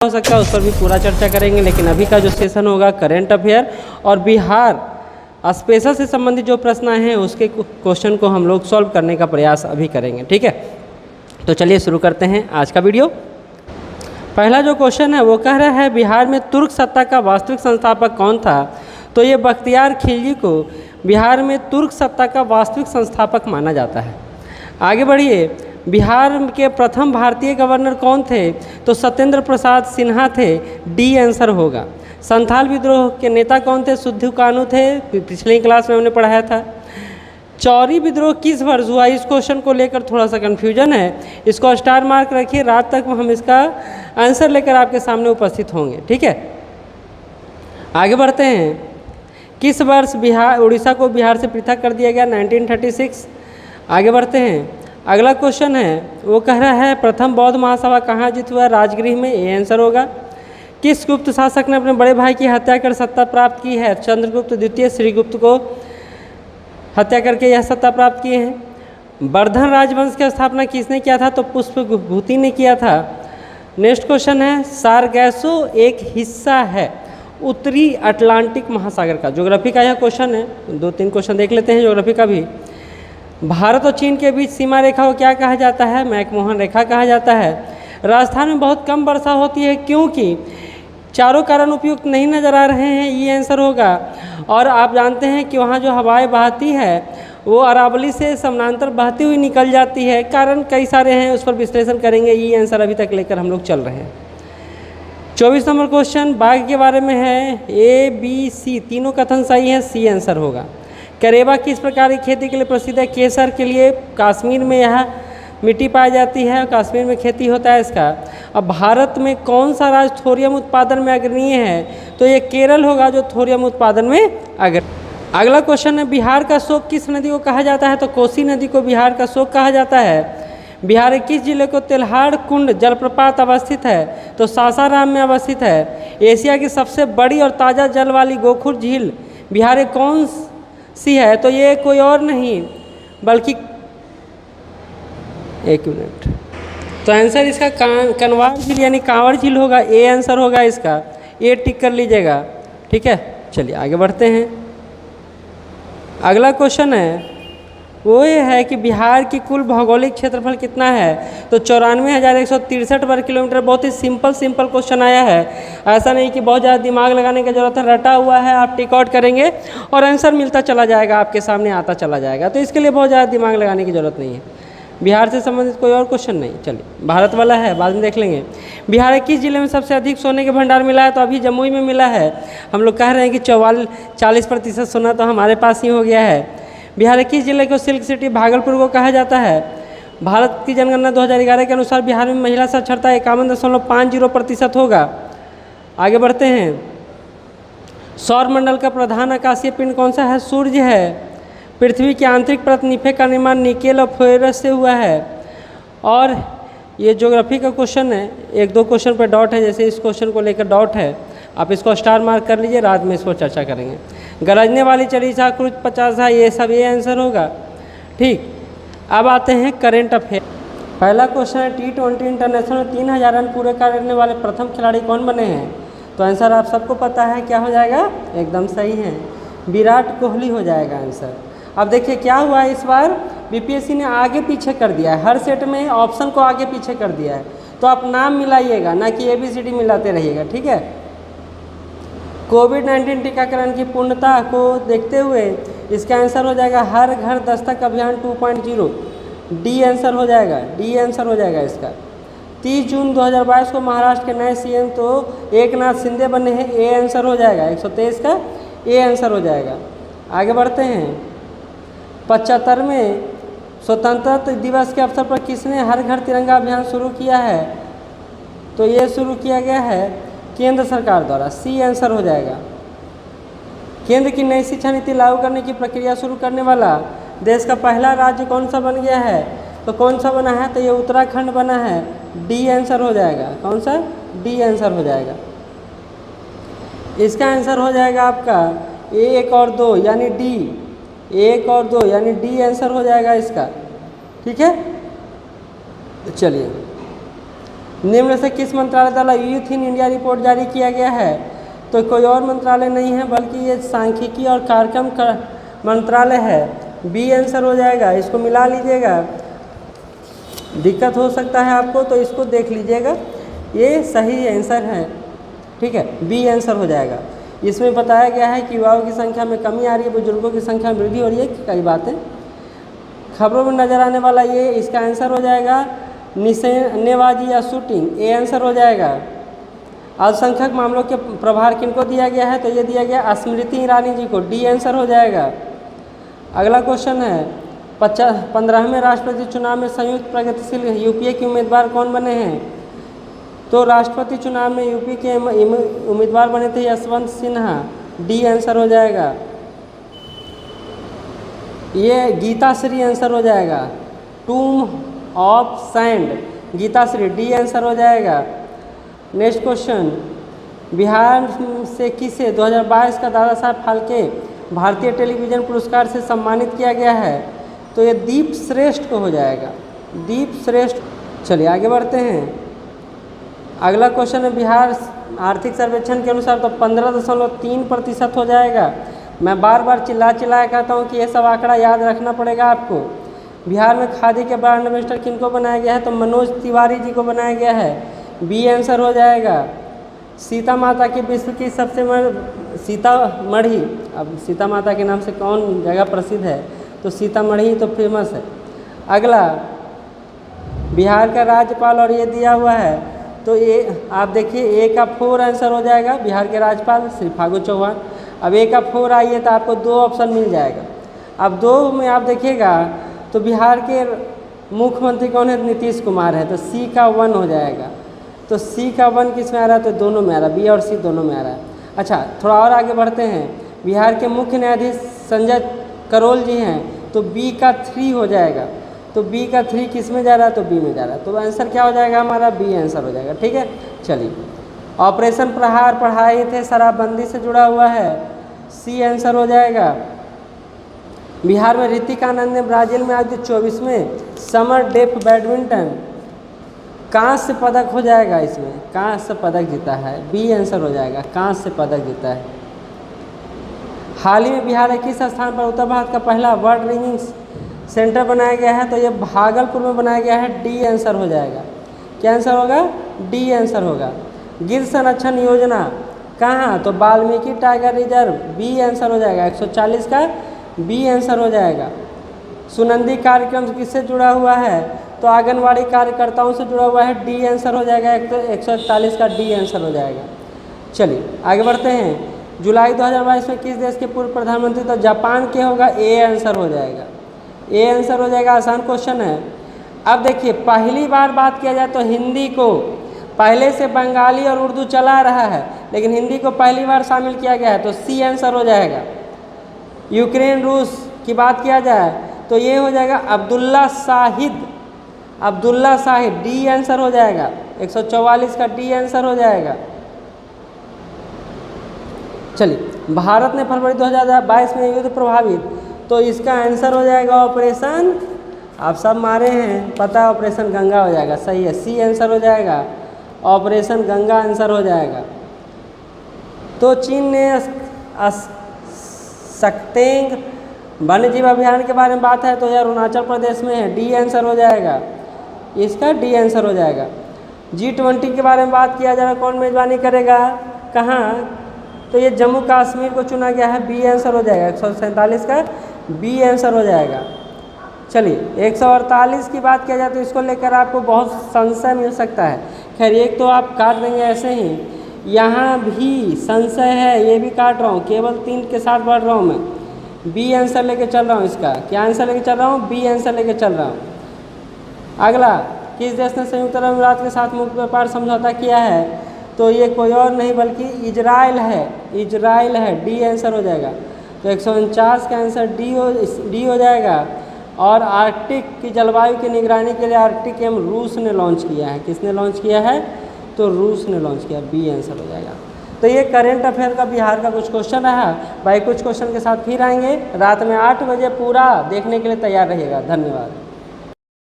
हो सकता है उस पर भी पूरा चर्चा करेंगे। लेकिन अभी का जो सेशन होगा करेंट अफेयर और बिहार स्पेशल से संबंधित जो प्रश्न आए हैं उसके क्वेश्चन को हम लोग सॉल्व करने का प्रयास अभी करेंगे। ठीक है, तो चलिए शुरू करते हैं आज का वीडियो। पहला जो क्वेश्चन है वो कह रहा है बिहार में तुर्क सत्ता का वास्तविक संस्थापक कौन था। तो ये बख्तियार खिलजी को बिहार में तुर्क सत्ता का वास्तविक संस्थापक माना जाता है। आगे बढ़िए, बिहार के प्रथम भारतीय गवर्नर कौन थे। तो सत्येंद्र प्रसाद सिन्हा थे, डी आंसर होगा। संथाल विद्रोह के नेता कौन थे। सुद्धू कानू थे, पिछली क्लास में हमने पढ़ाया था। चौरी विद्रोह किस वर्ष हुआ, इस क्वेश्चन को लेकर थोड़ा सा कन्फ्यूजन है, इसको स्टार मार्क रखिए। रात तक हम इसका आंसर लेकर आपके सामने उपस्थित होंगे। ठीक है, आगे बढ़ते हैं। किस वर्ष उड़ीसा को बिहार से पृथक कर दिया गया, 1936। आगे बढ़ते हैं। अगला क्वेश्चन है वो कह रहा है प्रथम बौद्ध महासभा कहाँ आयोजित हुआ, राजगृह में, ये आंसर होगा। किस गुप्त शासक ने अपने बड़े भाई की हत्या कर सत्ता प्राप्त की है। चंद्रगुप्त द्वितीय श्रीगुप्त को हत्या करके यह सत्ता प्राप्त किए हैं। वर्धन राजवंश की स्थापना किसने किया था। तो पुष्पभूति ने किया था। नेक्स्ट क्वेश्चन है सारगैसो एक हिस्सा है उत्तरी अटलांटिक महासागर का। ज्योग्राफी का यह क्वेश्चन है, 2-3 क्वेश्चन देख लेते हैं ज्योग्राफी का भी। भारत और चीन के बीच सीमा रेखा को क्या कहा जाता है, मैकमोहन रेखा कहा जाता है। राजस्थान में बहुत कम वर्षा होती है क्योंकि चारों कारण उपयुक्त नहीं नज़र आ रहे हैं, ये आंसर होगा। और आप जानते हैं कि वहाँ जो हवाएं बहती है वो अरावली से समानांतर बहती हुई निकल जाती है, कारण कई सारे हैं, उस पर विश्लेषण करेंगे। ये आंसर अभी तक लेकर हम लोग चल रहे हैं। 24 नंबर क्वेश्चन बाघ के बारे में है, ABC तीनों कथन सही है, सी आंसर होगा। करेबा किस प्रकार की खेती के लिए प्रसिद्ध है। केसर के लिए कश्मीर में यह मिट्टी पाई जाती है, कश्मीर में खेती होता है इसका। अब भारत में कौन सा राज्य थोरियम उत्पादन में अग्रणीय है। तो ये केरल होगा जो थोरियम उत्पादन में अगला क्वेश्चन है बिहार का शोक किस नदी को कहा जाता है। तो कोसी नदी को बिहार का शोक कहा जाता है। बिहार के किस जिले को तेल्हाड़ कुंड जलप्रपात अवस्थित है। तो सासाराम में अवस्थित है। एशिया की सबसे बड़ी और ताज़ा जल वाली गोखुर झील बिहार में कौन सी है। तो ये कोई और नहीं बल्कि, एक मिनट, तो आंसर इसका कनवार झील यानी कांवर झील होगा, ए आंसर होगा इसका, ये टिक कर लीजिएगा। ठीक है, चलिए आगे बढ़ते हैं। अगला क्वेश्चन है वो ये है कि बिहार की कुल भौगोलिक क्षेत्रफल कितना है। तो 94,163 वर्ग किलोमीटर। बहुत ही सिंपल क्वेश्चन आया है, ऐसा नहीं कि बहुत ज़्यादा दिमाग लगाने की जरूरत है, रटा हुआ है, आप टिक आउट करेंगे और आंसर मिलता चला जाएगा, आपके सामने आता चला जाएगा। तो इसके लिए बहुत ज़्यादा दिमाग लगाने की ज़रूरत नहीं है। बिहार से संबंधित कोई और क्वेश्चन नहीं, चलिए भारत वाला है, बाद में देख लेंगे। बिहार के किस जिले में सबसे अधिक सोने के भंडार मिला है। तो अभी जमुई में मिला है। हम लोग कह रहे हैं कि 40% सोना तो हमारे पास ही हो गया है। बिहार के किस जिले को सिल्क सिटी भागलपुर को कहा जाता है। भारत की जनगणना 2011 के अनुसार बिहार में महिला साक्षरता 51.50% होगा। आगे बढ़ते हैं। सौर मंडल का प्रधान आकाशीय पिंड कौन सा है। सूर्य है। पृथ्वी की आंतरिक परत निफे का निर्माण निकेल और फ्लोरस से हुआ है। और ये ज्योग्राफी का क्वेश्चन है, 1-2 क्वेश्चन पर डॉट है, जैसे इस क्वेश्चन को लेकर डॉट है, आप इसको स्टार मार्क कर लीजिए, रात में इसको चर्चा करेंगे। गरजने वाली चरीसा क्रूज 50 है, ये सब ये आंसर होगा। ठीक, अब आते हैं करेंट अफेयर। पहला क्वेश्चन है T20 इंटरनेशनल में 3000 रन पूरे करने वाले प्रथम खिलाड़ी कौन बने हैं। तो आंसर आप सबको पता है, क्या हो जाएगा, एकदम सही है, विराट कोहली हो जाएगा आंसर। अब देखिए क्या हुआ है, इस बार बीपीएससी ने आगे पीछे कर दिया है, हर सेट में ऑप्शन को आगे पीछे कर दिया है। तो आप नाम मिलाइएगा, ना कि ABCD मिलाते रहिएगा। ठीक है, कोविड-19 टीकाकरण की पूर्णता को देखते हुए इसका आंसर हो जाएगा हर घर दस्तक अभियान 2.0, डी आंसर हो जाएगा, डी आंसर हो जाएगा इसका। 30 जून 2022 को महाराष्ट्र के नए सीएम तो एकनाथ शिंदे बने हैं, ए आंसर हो जाएगा। 123 का ए आंसर हो जाएगा। आगे बढ़ते हैं। 75वें स्वतंत्रता दिवस के अवसर पर किसने हर घर तिरंगा अभियान शुरू किया है। तो ये शुरू किया गया है केंद्र सरकार द्वारा, सी आंसर हो जाएगा। केंद्र की नई शिक्षा नीति लागू करने की प्रक्रिया शुरू करने वाला देश का पहला राज्य कौन सा बन गया है। तो कौन सा बना है। तो ये उत्तराखंड बना है, डी आंसर हो जाएगा। कौन सा, डी आंसर हो जाएगा। इसका आंसर हो जाएगा आपका 1 और 2 यानी डी, 1 और 2 यानी डी आंसर हो जाएगा इसका। ठीक है, चलिए निम्न से किस मंत्रालय द्वारा यूथ इन इंडिया रिपोर्ट जारी किया गया है? तो कोई और मंत्रालय नहीं है बल्कि ये सांख्यिकी और कार्यक्रम का मंत्रालय है। बी आंसर हो जाएगा, इसको मिला लीजिएगा, दिक्कत हो सकता है आपको तो इसको देख लीजिएगा, ये सही आंसर है, ठीक है, बी आंसर हो जाएगा। इसमें बताया गया है कि युवाओं की संख्या में कमी आ रही है, बुजुर्गों की संख्या में वृद्धि हो रही है, कई बातें। खबरों में नजर आने वाला ये इसका आंसर हो जाएगा निशानेबाजी या शूटिंग, ए आंसर हो जाएगा। अल्पसंख्यक मामलों के प्रभार किनको दिया गया है? तो ये दिया गया स्मृति ईरानी जी को, डी आंसर हो जाएगा। अगला क्वेश्चन है 15वें राष्ट्रपति चुनाव में संयुक्त प्रगतिशील यूपीए के उम्मीदवार कौन बने हैं? तो राष्ट्रपति चुनाव में यूपी के उम्मीदवार बने थे यशवंत सिन्हा, डी आंसर हो जाएगा। ये गीताश्री आंसर हो जाएगा। टूम of sand, Geetashree, D answer हो जाएगा। नेक्स्ट क्वेश्चन, बिहार से किसे 2022 का दादा साहब फाल्के भारतीय टेलीविज़न पुरस्कार से सम्मानित किया गया है? तो ये दीप श्रेष्ठ को हो जाएगा, दीप श्रेष्ठ। चलिए आगे बढ़ते हैं। अगला क्वेश्चन है बिहार आर्थिक सर्वेक्षण के अनुसार तो 15.3% हो जाएगा। मैं बार बार चिल्ला कहता हूँ कि ये सब आंकड़ा याद रखना पड़ेगा आपको। बिहार में खादी के ब्रांड एम्बेसडर किनको बनाया गया है? तो मनोज तिवारी जी को बनाया गया है, बी आंसर हो जाएगा। सीता माता की विश्व की सबसे सीतामढ़ी, अब सीता माता के नाम से कौन जगह प्रसिद्ध है? तो सीतामढ़ी तो फेमस है। अगला, बिहार का राज्यपाल और ये दिया हुआ है तो ये आप देखिए ए का 4 आंसर हो जाएगा, बिहार के राज्यपाल श्री फागू चौहान। अब ए का 4 आइए तो आपको 2 ऑप्शन मिल जाएगा। अब 2 में आप देखिएगा तो बिहार के मुख्यमंत्री कौन है? नीतीश कुमार है, तो सी का 1 हो जाएगा। तो सी का 1 किस में आ रहा है? तो दोनों में आ रहा है, बी और सी दोनों में आ रहा है। अच्छा, थोड़ा और आगे बढ़ते हैं। बिहार के मुख्य न्यायाधीश संजय करोल जी हैं, तो बी का 3 हो जाएगा। तो बी का 3 किस में जा रहा है? तो बी में जा रहा है, तो आंसर क्या हो जाएगा हमारा? बी आंसर हो जाएगा, ठीक है। चलिए, ऑपरेशन प्रहार पढ़ाई थे शराबबंदी से जुड़ा हुआ है, सी आंसर हो जाएगा। बिहार में ऋतिक आनंद ने ब्राजील में आयोजित 24वें समर डेफ बैडमिंटन कांस्य पदक हो जाएगा, इसमें कांस्य पदक जीता है, बी आंसर हो जाएगा, कांस्य पदक जीता है। हाल ही में बिहार के किस स्थान पर उत्तर भारत का पहला बर्ड रिंगिंग सेंटर बनाया गया है? तो ये भागलपुर में बनाया गया है, डी आंसर हो जाएगा। क्या आंसर होगा? डी आंसर होगा। गिर संरक्षण योजना कहाँ? तो Valmiki tiger reserve, B answer हो जाएगा। 140 का बी आंसर हो जाएगा। सुनंदी कार्यक्रम किससे जुड़ा हुआ है? तो आंगनवाड़ी कार्यकर्ताओं से जुड़ा हुआ है, डी आंसर हो जाएगा। 141 का डी आंसर हो जाएगा। चलिए आगे बढ़ते हैं। जुलाई 2022 में किस देश के पूर्व प्रधानमंत्री? तो जापान के होगा, ए आंसर हो जाएगा, ए आंसर हो जाएगा। आसान क्वेश्चन है। अब देखिए, पहली बार बात किया जाए तो हिंदी को, पहले से बंगाली और उर्दू चला रहा है लेकिन हिंदी को पहली बार शामिल किया गया है, तो सी आंसर हो जाएगा। यूक्रेन रूस की बात किया जाए तो ये हो जाएगा अब्दुल्ला शाहिद, अब्दुल्ला शाहिद, डी आंसर हो जाएगा। 144 का डी आंसर हो जाएगा। चलिए, भारत ने फरवरी 2022 में युद्ध प्रभावित, तो इसका आंसर हो जाएगा ऑपरेशन, आप सब मारे हैं पता, ऑपरेशन गंगा हो जाएगा, सही है, सी आंसर हो जाएगा, ऑपरेशन गंगा आंसर हो जाएगा। तो चीन ने सक्तेंग वन्यजीव अभियान के बारे में बात है तो यह अरुणाचल प्रदेश में है, डी आंसर हो जाएगा, इसका डी आंसर हो जाएगा। G20 के बारे में बात किया जा रहा है, कौन मेजबानी करेगा, कहाँ? तो ये जम्मू कश्मीर को चुना गया है, बी आंसर हो जाएगा। 147 का बी आंसर हो जाएगा। चलिए, 148 की बात किया जाए तो इसको लेकर आपको बहुत संशय मिल सकता है। खैर, एक तो आप काट देंगे ऐसे ही, यहाँ भी संशय है, ये भी काट रहा हूँ, केवल 3 के साथ बढ़ रहा हूँ मैं। बी आंसर लेके चल रहा हूँ, इसका क्या आंसर लेके चल रहा हूँ? बी आंसर लेके चल रहा हूँ। अगला, किस देश ने संयुक्त अरब अमीरात के साथ मुक्त व्यापार समझौता किया है? तो ये कोई और नहीं बल्कि इजराइल है, इजराइल है, डी आंसर हो जाएगा। तो 149 का आंसर डी हो जाएगा। और आर्कटिक की जलवायु की निगरानी के लिए आर्कटिक एम रूस ने लॉन्च किया है, किसने लॉन्च किया है? तो रूस ने लॉन्च किया, बी आंसर हो जाएगा। तो ये करेंट अफेयर का बिहार का कुछ क्वेश्चन रहा भाई, कुछ क्वेश्चन के साथ फिर आएंगे रात में 8 बजे, पूरा देखने के लिए तैयार रहिएगा। धन्यवाद।